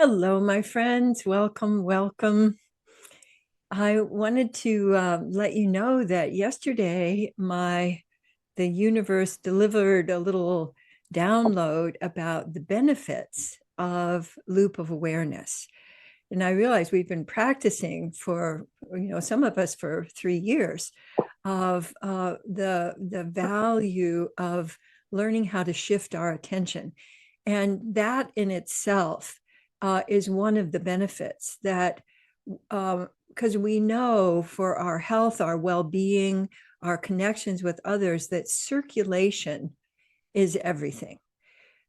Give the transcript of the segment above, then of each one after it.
Hello, my friends. Welcome, welcome. I wanted to let you know that yesterday the universe delivered a little download about the benefits of loop of awareness. And I realized we've been practicing for, some of us for 3 years of the value of learning how to shift our attention. And that in itself is one of the benefits that, because we know for our health, our well-being, our connections with others, that circulation is everything.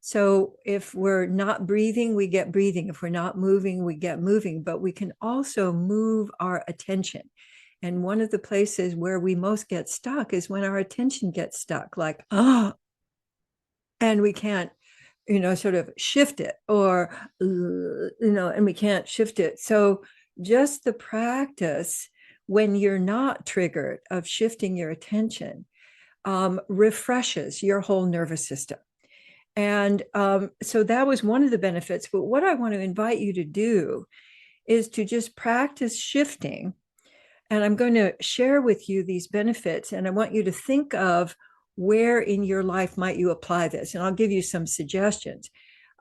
So if we're not breathing, we get breathing. If we're not moving, we get moving, but we can also move our attention. And one of the places where we most get stuck is when our attention gets stuck, like, and we can't, sort of shift it or, and we can't shift it. So just the practice when you're not triggered of shifting your attention refreshes your whole nervous system. And so that was one of the benefits. But what I want to invite you to do is to just practice shifting. And I'm going to share with you these benefits. And I want you to think of where in your life might you apply this. And I'll give you some suggestions.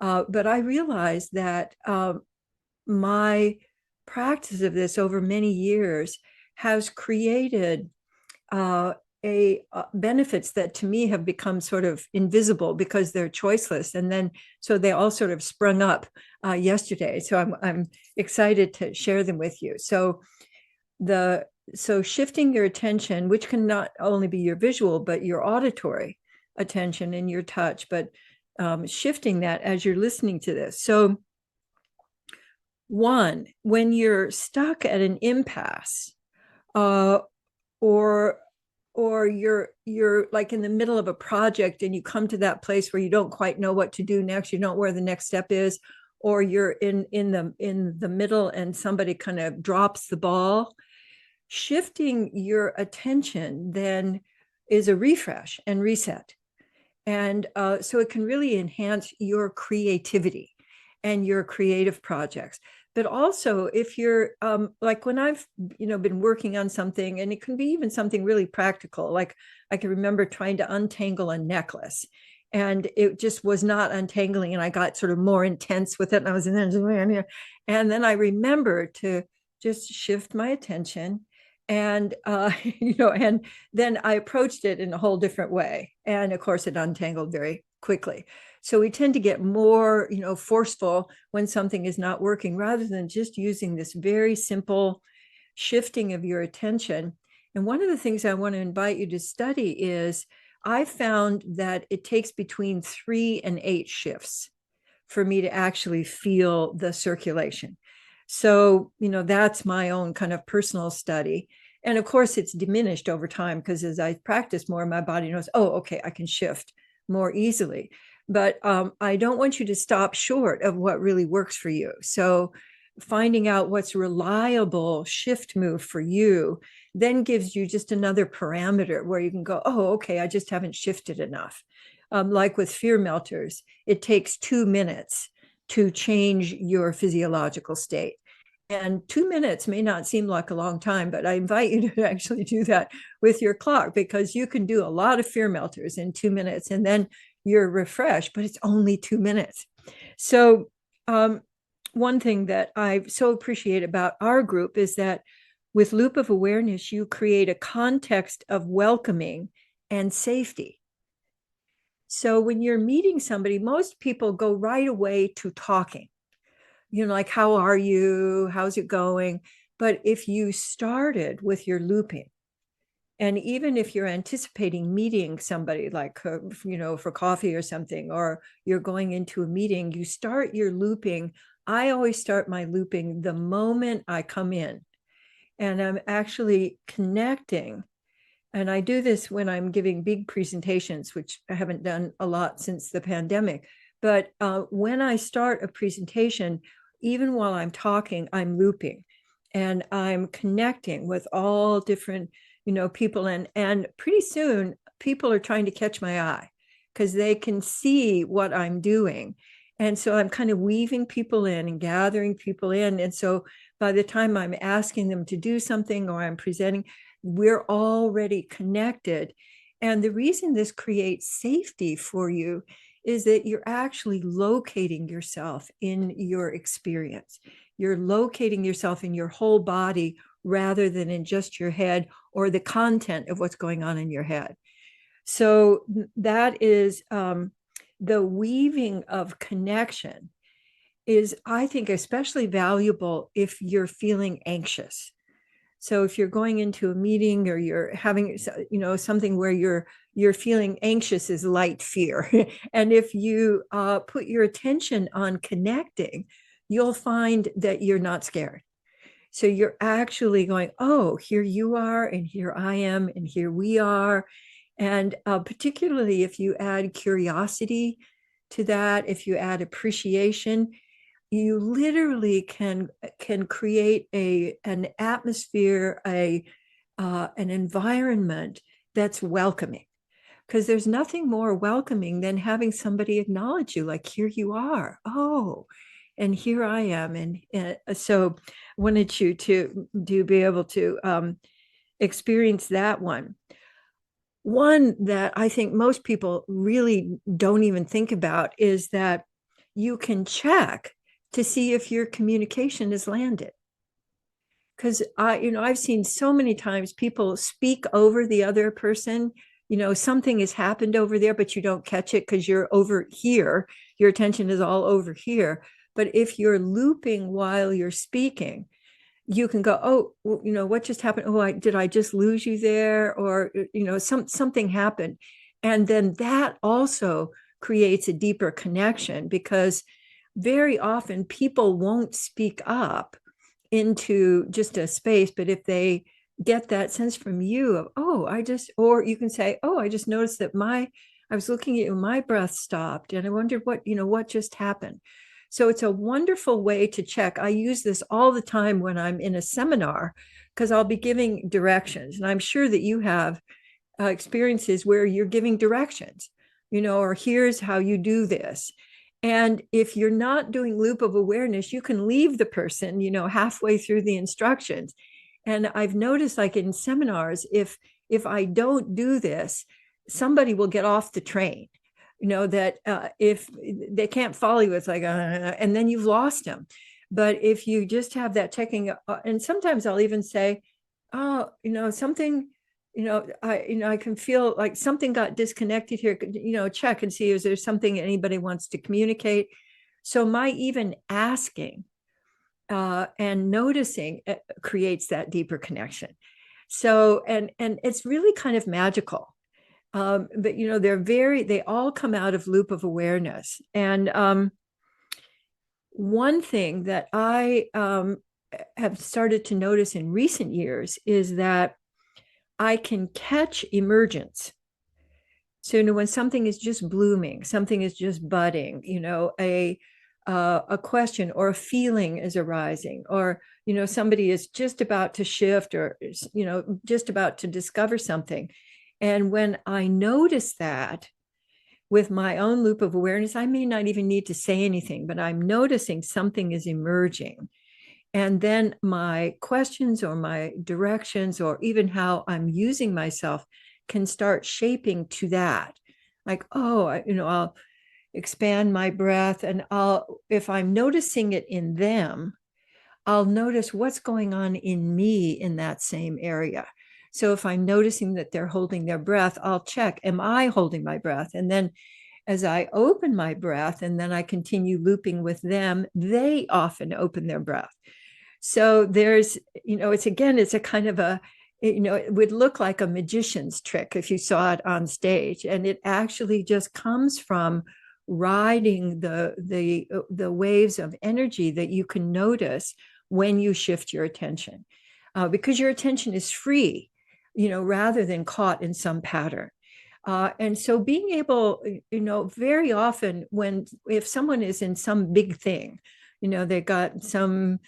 But I realized that my practice of this over many years has created benefits that to me have become sort of invisible because they're choiceless, and then so they all sort of sprung up yesterday. So I'm excited to share them with you. So shifting your attention, which can not only be your visual but your auditory attention and your touch, but shifting that as you're listening to this. So one, when you're stuck at an impasse, or you're like in the middle of a project and you come to that place where you don't quite know what to do next, you don't know where the next step is, or you're in the middle and somebody kind of drops the ball, shifting your attention then is a refresh and reset. And so it can really enhance your creativity and your creative projects. But also if you're like when I've been working on something, and it can be even something really practical, like I can remember trying to untangle a necklace and it just was not untangling, and I got sort of more intense with it, and I was in there, and then I remembered to just shift my attention, and and then I approached it in a whole different way, and of course it untangled very quickly. So we tend to get more, forceful when something is not working, rather than just using this very simple shifting of your attention. And one of the things I want to invite you to study is I found that it takes between 3 and 8 shifts for me to actually feel the circulation. So, that's my own kind of personal study. And of course, it's diminished over time because as I practice more, my body knows, oh, okay, I can shift more easily. But I don't want you to stop short of what really works for you. So finding out what's a reliable shift move for you then gives you just another parameter where you can go, oh, okay, I just haven't shifted enough. Like with fear melters, it takes 2 minutes to change your physiological state. And 2 minutes may not seem like a long time, but I invite you to actually do that with your clock, because you can do a lot of fear melters in 2 minutes and then you're refreshed, but it's only 2 minutes. So one thing that I so appreciate about our group is that with Loop of Awareness, you create a context of welcoming and safety. So when you're meeting somebody, most people go right away to talking, like, how are you? How's it going? But if you started with your looping, and even if you're anticipating meeting somebody, like, for coffee or something, or you're going into a meeting, you start your looping. I always start my looping the moment I come in, and I'm actually connecting. And I do this when I'm giving big presentations, which I haven't done a lot since the pandemic. But when I start a presentation, even while I'm talking, I'm looping and I'm connecting with all different, people. And pretty soon people are trying to catch my eye because they can see what I'm doing. And so I'm kind of weaving people in and gathering people in. And so by the time I'm asking them to do something or I'm presenting, we're already connected. And the reason this creates safety for you is that you're actually locating yourself in your experience. You're locating yourself in your whole body rather than in just your head or the content of what's going on in your head. So that is the weaving of connection is, I think, especially valuable if you're feeling anxious. So if you're going into a meeting or you're having, something where you're feeling anxious is light fear. And if you put your attention on connecting, you'll find that you're not scared. So you're actually going, oh, here you are, and here I am, and here we are. And particularly if you add curiosity to that, if you add appreciation, you literally can create an atmosphere, an environment that's welcoming. Because there's nothing more welcoming than having somebody acknowledge you, like, here you are. Oh, and here I am. And so I wanted you to be able to experience that one. One that I think most people really don't even think about is that you can check to see if your communication is landed. Because I've seen so many times people speak over the other person. Something has happened over there, but you don't catch it because you're over here. Your attention is all over here. But if you're looping while you're speaking, you can go, oh, well, what just happened? Oh, did I just lose you there? Or, something happened. And then that also creates a deeper connection, because very often people won't speak up into just a space, but if they get that sense from you of, or you can say, oh, I just noticed that I was looking at you, my breath stopped, and I wondered what just happened. So it's a wonderful way to check. I use this all the time when I'm in a seminar, because I'll be giving directions. And I'm sure that you have experiences where you're giving directions, or here's how you do this. And if you're not doing loop of awareness, you can leave the person, halfway through the instructions. And I've noticed, like in seminars, if I don't do this, somebody will get off the train. That if they can't follow you, it's like, and then you've lost them. But if you just have that checking, and sometimes I'll even say, oh, something, I can feel like something got disconnected here. Check and see, is there something anybody wants to communicate? So my even asking and noticing creates that deeper connection. So and it's really kind of magical. But they all come out of loop of awareness. And one thing that I have started to notice in recent years is that I can catch emergence. So when something is just blooming, something is just budding, a question or a feeling is arising, or somebody is just about to shift, or just about to discover something. And when I notice that with my own loop of awareness, I may not even need to say anything, but I'm noticing something is emerging. And then my questions or my directions, or even how I'm using myself, can start shaping to that. Like, I'll expand my breath, and if I'm noticing it in them, I'll notice what's going on in me in that same area. So if I'm noticing that they're holding their breath, I'll check, am I holding my breath? And then as I open my breath and then I continue looping with them, they often open their breath. So there's, it's a kind of it would look like a magician's trick if you saw it on stage. And it actually just comes from riding the waves of energy that you can notice when you shift your attention, because your attention is free, rather than caught in some pattern. And so being able, very often if someone is in some big thing, they got some,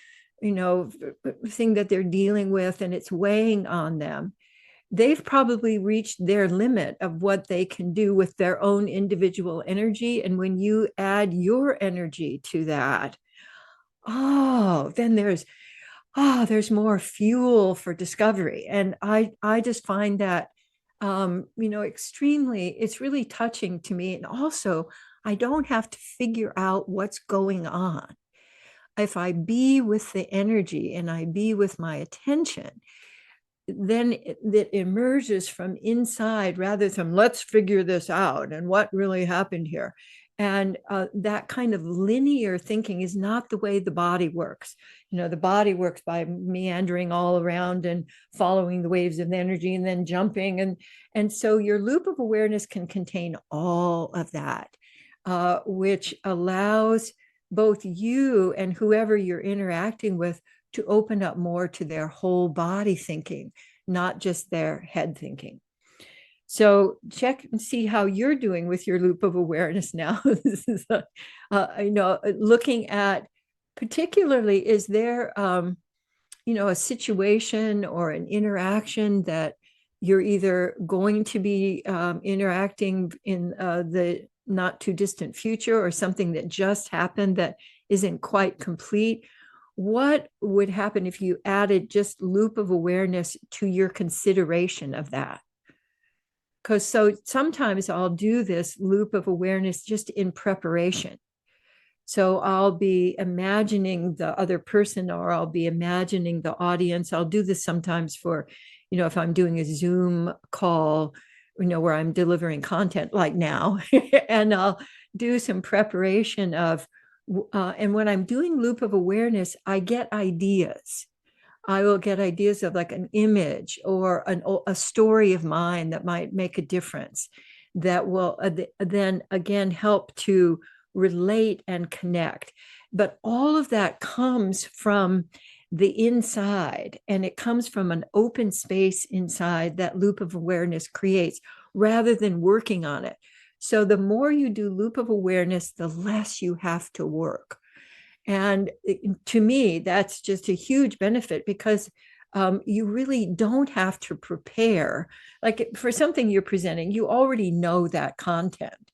thing that they're dealing with and it's weighing on them, they've probably reached their limit of what they can do with their own individual energy. And when you add your energy to that, then there's more fuel for discovery. And I just find that extremely, it's really touching to me. And also, I don't have to figure out what's going on. If I be with the energy and I be with my attention, then it emerges from inside rather than let's figure this out and what really happened here. And that kind of linear thinking is not the way the body works. The body works by meandering all around and following the waves of energy and then jumping. And so your loop of awareness can contain all of that, which allows both you and whoever you're interacting with to open up more to their whole body thinking, not just their head thinking. So check and see how you're doing with your loop of awareness now. This is, looking at particularly, is there, a situation or an interaction that you're either going to be interacting in the not too distant future, or something that just happened that isn't quite complete? What would happen if you added just loop of awareness to your consideration of that? Because so sometimes I'll do this loop of awareness just in preparation. So I'll be imagining the other person, or I'll be imagining the audience. I'll do this sometimes for, if I'm doing a Zoom call, where I'm delivering content like now, and I'll do some preparation of, and when I'm doing loop of awareness, I get ideas. I will get ideas of like an image or a story of mine that might make a difference, that will then again help to relate and connect. But all of that comes from the inside, and it comes from an open space inside that loop of awareness creates, rather than working on it. So the more you do loop of awareness, the less you have to work. And to me, that's just a huge benefit, because you really don't have to prepare. Like for something you're presenting, you already know that content.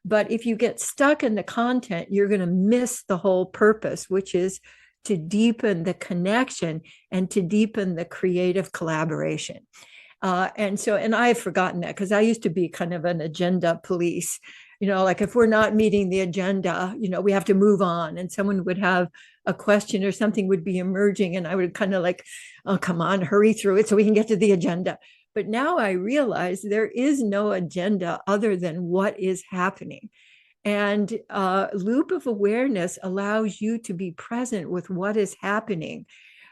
But if you get stuck in the content, you're going to miss the whole purpose, which is to deepen the connection and to deepen the creative collaboration. And I've forgotten that, because I used to be kind of an agenda police. Like if we're not meeting the agenda, we have to move on, and someone would have a question or something would be emerging, and I would kind of like, oh, come on, hurry through it so we can get to the agenda. But now I realize there is no agenda other than what is happening. And loop of awareness allows you to be present with what is happening,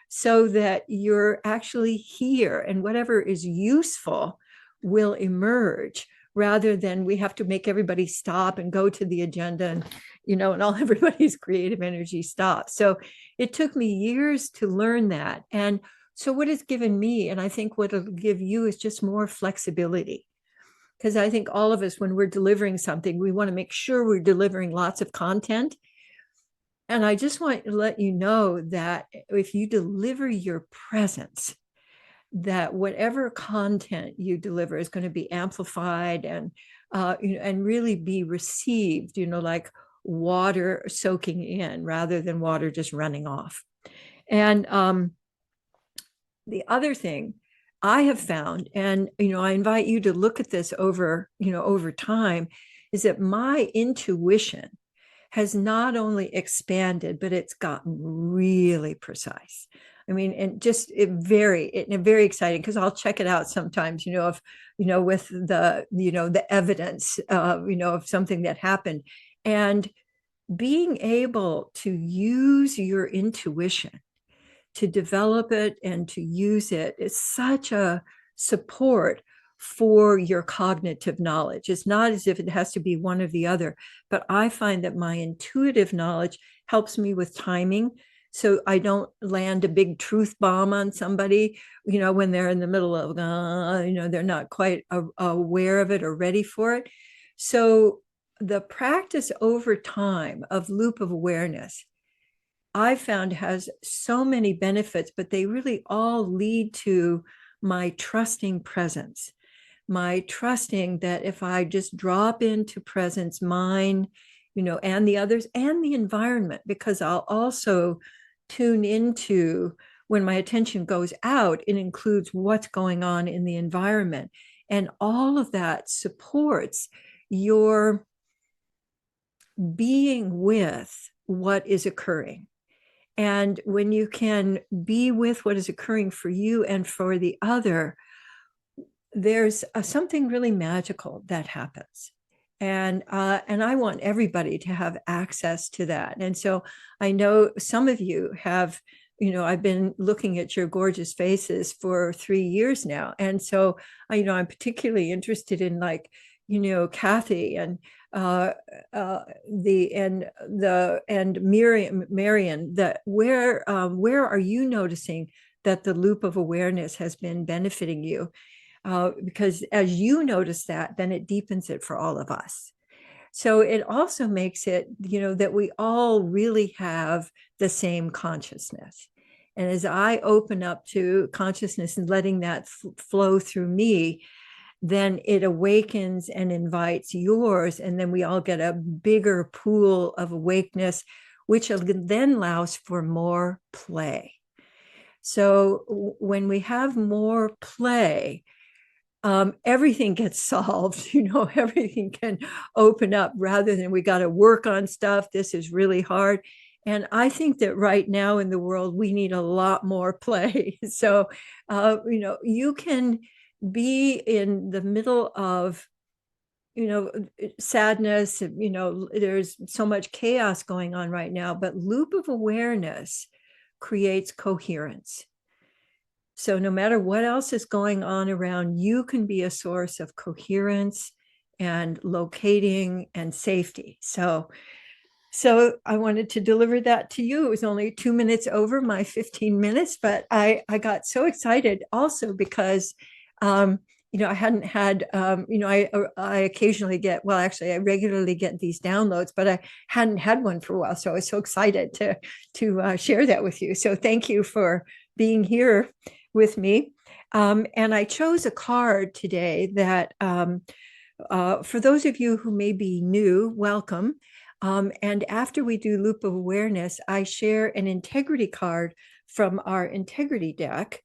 so that you're actually here, and whatever is useful will emerge, rather than we have to make everybody stop and go to the agenda, and all everybody's creative energy stops. So it took me years to learn that. And so what it's given me, and I think what it'll give you, is just more flexibility. Because I think all of us, when we're delivering something, we want to make sure we're delivering lots of content. And I just want to let you know that if you deliver your presence, that whatever content you deliver is going to be amplified and really be received, like water soaking in, rather than water just running off. And the other thing I have found, and I invite you to look at this over time, is that my intuition has not only expanded, but it's gotten really precise. I mean, and just very exciting, because I'll check it out sometimes, if with the evidence of something that happened. And being able to use your intuition to develop it and to use it is such a support for your cognitive knowledge. It's not as if it has to be one or the other, but I find that my intuitive knowledge helps me with timing. So I don't land a big truth bomb on somebody, when they're in the middle of, they're not quite aware of it or ready for it. So the practice over time of loop of awareness, I found, has so many benefits, but they really all lead to my trusting presence, my trusting that if I just drop into presence, mine, and the others and the environment, because I'll also tune into when my attention goes out, it includes what's going on in the environment. And all of that supports your being with what is occurring. And when you can be with what is occurring for you and for the other, there's something really magical that happens. And I want everybody to have access to that. And so I know some of you have, I've been looking at your gorgeous faces for 3 years now. And so, I'm particularly interested in, like, Kathy and Marion, that where are you noticing that the loop of awareness has been benefiting you? Because as you notice that, then it deepens it for all of us. So it also makes it, that we all really have the same consciousness. And as I open up to consciousness and letting that flow through me, then it awakens and invites yours. And then we all get a bigger pool of awakeness, which then allows for more play. So when we have more play, everything gets solved, everything can open up rather than we got to work on stuff. This is really hard. And I think that right now in the world, we need a lot more play. So, you can be in the middle of, sadness, there's so much chaos going on right now, but loop of awareness creates coherence. So no matter what else is going on around, you can be a source of coherence and locating and safety. So I wanted to deliver that to you. It was only 2 minutes over my 15 minutes, but I got so excited also because, I hadn't had, I occasionally get, well, actually, I regularly get these downloads, but I hadn't had one for a while. So I was so excited to share that with you. So thank you for being here with me. And I chose a card today that, for those of you who may be new, welcome. And after we do Loop of Awareness, I share an integrity card from our integrity deck,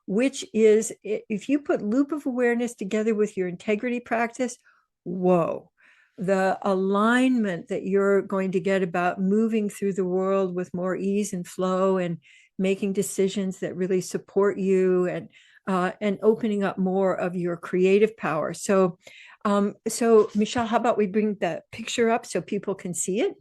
which is, if you put Loop of Awareness together with your integrity practice, whoa, the alignment that you're going to get about moving through the world with more ease and flow and making decisions that really support you, and opening up more of your creative power. So Michelle, how about we bring the picture up so people can see it?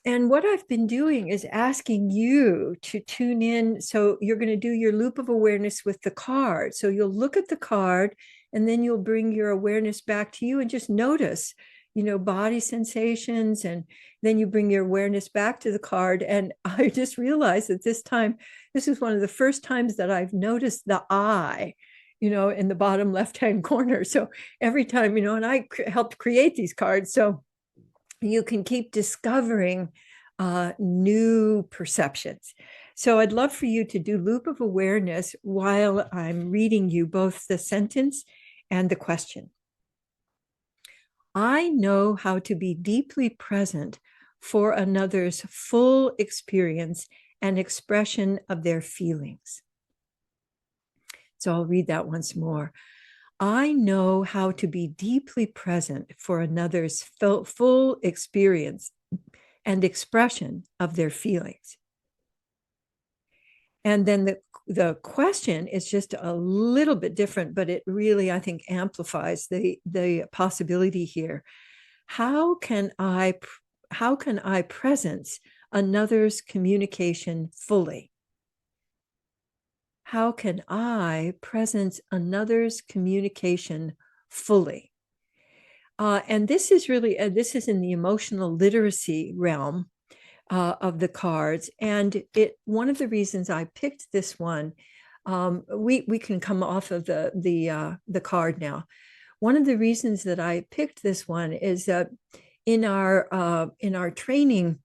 And what I've been doing is asking you to tune in. So you're going to do your loop of awareness with the card. So you'll look at the card and then you'll bring your awareness back to you and just notice, body sensations. And then you bring your awareness back to the card. And I just realized that this is one of the first times that I've noticed the eye, in the bottom left-hand corner. So every time, and I helped create these cards. So you can keep discovering new perceptions. So I'd love for you to do loop of awareness while I'm reading you both the sentence and the question. I know how to be deeply present for another's full experience and expression of their feelings. So I'll read that once more. I know how to be deeply present for another's full experience and expression of their feelings. And then the question is just a little bit different, but it really, I think, amplifies the possibility here. How can I presence another's communication fully? How can I presence another's communication fully? And this is really, this is in the emotional literacy realm of the cards. And one of the reasons I picked this one, we can come off of the card now. One of the reasons that I picked this one is that in our training,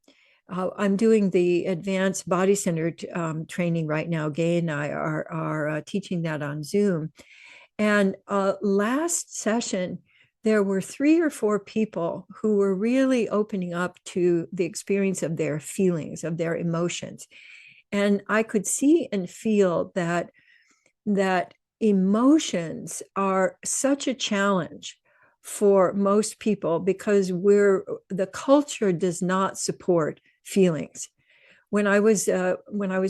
I'm doing the advanced body centered training right now. Gay and I are teaching that on Zoom. And last session, there were 3 or 4 people who were really opening up to the experience of their feelings, of their emotions. And I could see and feel that emotions are such a challenge for most people because the culture does not support feelings. When I was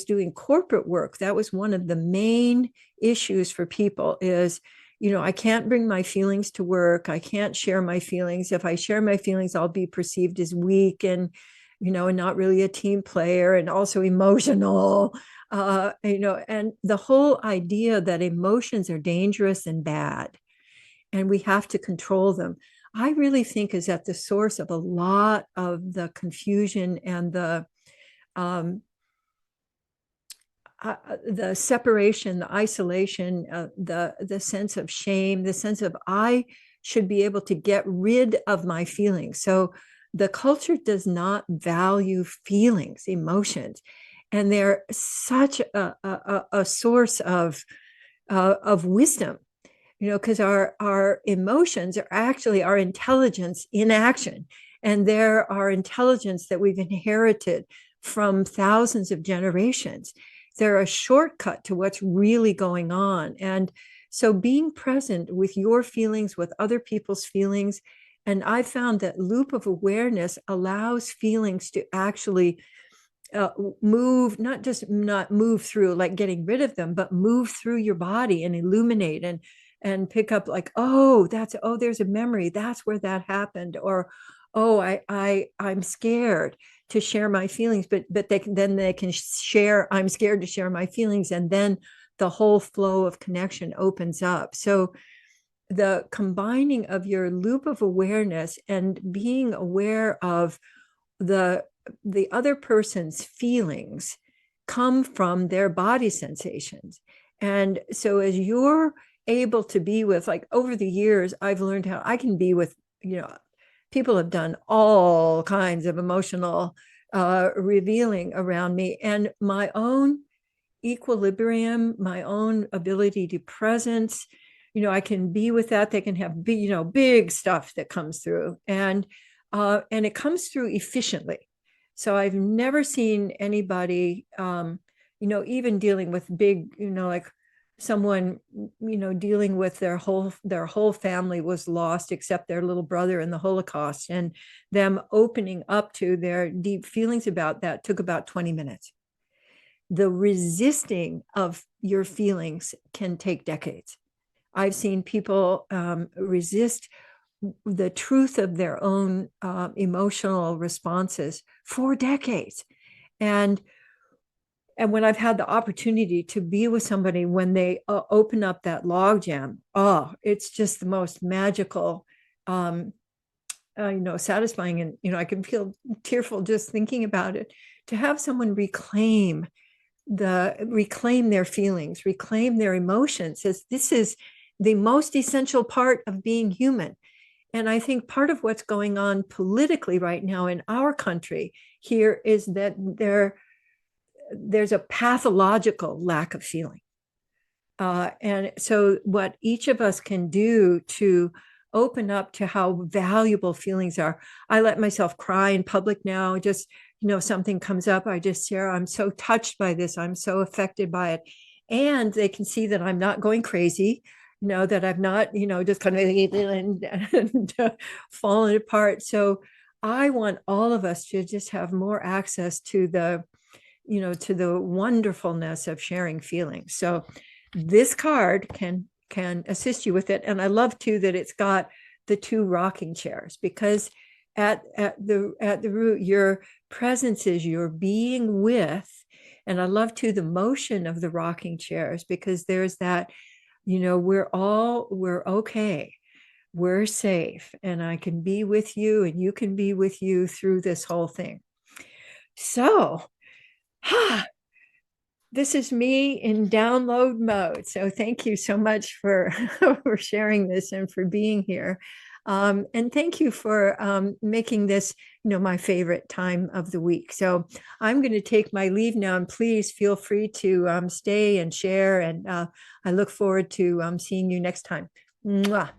doing corporate work, that was one of the main issues for people is, I can't bring my feelings to work. I can't share my feelings. If I share my feelings, I'll be perceived as weak and not really a team player and also emotional. And the whole idea that emotions are dangerous and bad and we have to control them, I really think is at the source of a lot of the confusion and um, the separation, the isolation, the sense of shame, the sense of I should be able to get rid of my feelings. So the culture does not value feelings, emotions, and they're such a source of wisdom. Because our emotions are actually our intelligence in action, and they're our intelligence that we've inherited from thousands of generations. They're a shortcut to what's really going on. And so being present with your feelings, with other people's feelings, and I found that loop of awareness allows feelings to actually move, not move through like getting rid of them, but move through your body and illuminate and pick up like, there's a memory, that's where that happened, or I'm scared to share my feelings, but they can share, I'm scared to share my feelings, and then the whole flow of connection opens up. So the combining of your loop of awareness and being aware of the the other person's feelings come from their body sensations. And so as you're able to be with, like, over the years, I've learned how I can be with, people have done all kinds of emotional revealing around me, and my own equilibrium, my own ability to presence, I can be with that. They can have big stuff that comes through, and it comes through efficiently. So I've never seen anybody, even dealing with big, like someone, dealing with their whole family was lost except their little brother in the Holocaust, and them opening up to their deep feelings about that took about 20 minutes. The resisting of your feelings can take decades. I've seen people resist the truth of their own emotional responses for decades. And when I've had the opportunity to be with somebody when they open up that logjam, it's just the most magical, satisfying, and I can feel tearful just thinking about it. To have someone reclaim their feelings, reclaim their emotions, as this is the most essential part of being human. And I think part of what's going on politically right now in our country here is that there's a pathological lack of feeling. And so what each of us can do to open up to how valuable feelings are. I let myself cry in public now. Just, something comes up, I just share, I'm so touched by this. I'm so affected by it. And they can see that I'm not going crazy, that I'm not, just kind of and falling apart. So I want all of us to just have more access to the wonderfulness of sharing feelings. So this card can assist you with it. And I love too that it's got the 2 rocking chairs, because at the root, your presence is your being with. And I love too the motion of the rocking chairs, because there's that, we're okay, we're safe, and I can be with you and you can be with you through this whole thing. So this is me in download mode. So thank you so much for for sharing this and for being here. And thank you for making this, my favorite time of the week. So I'm going to take my leave now, and please feel free to stay and share. And I look forward to seeing you next time. Mwah.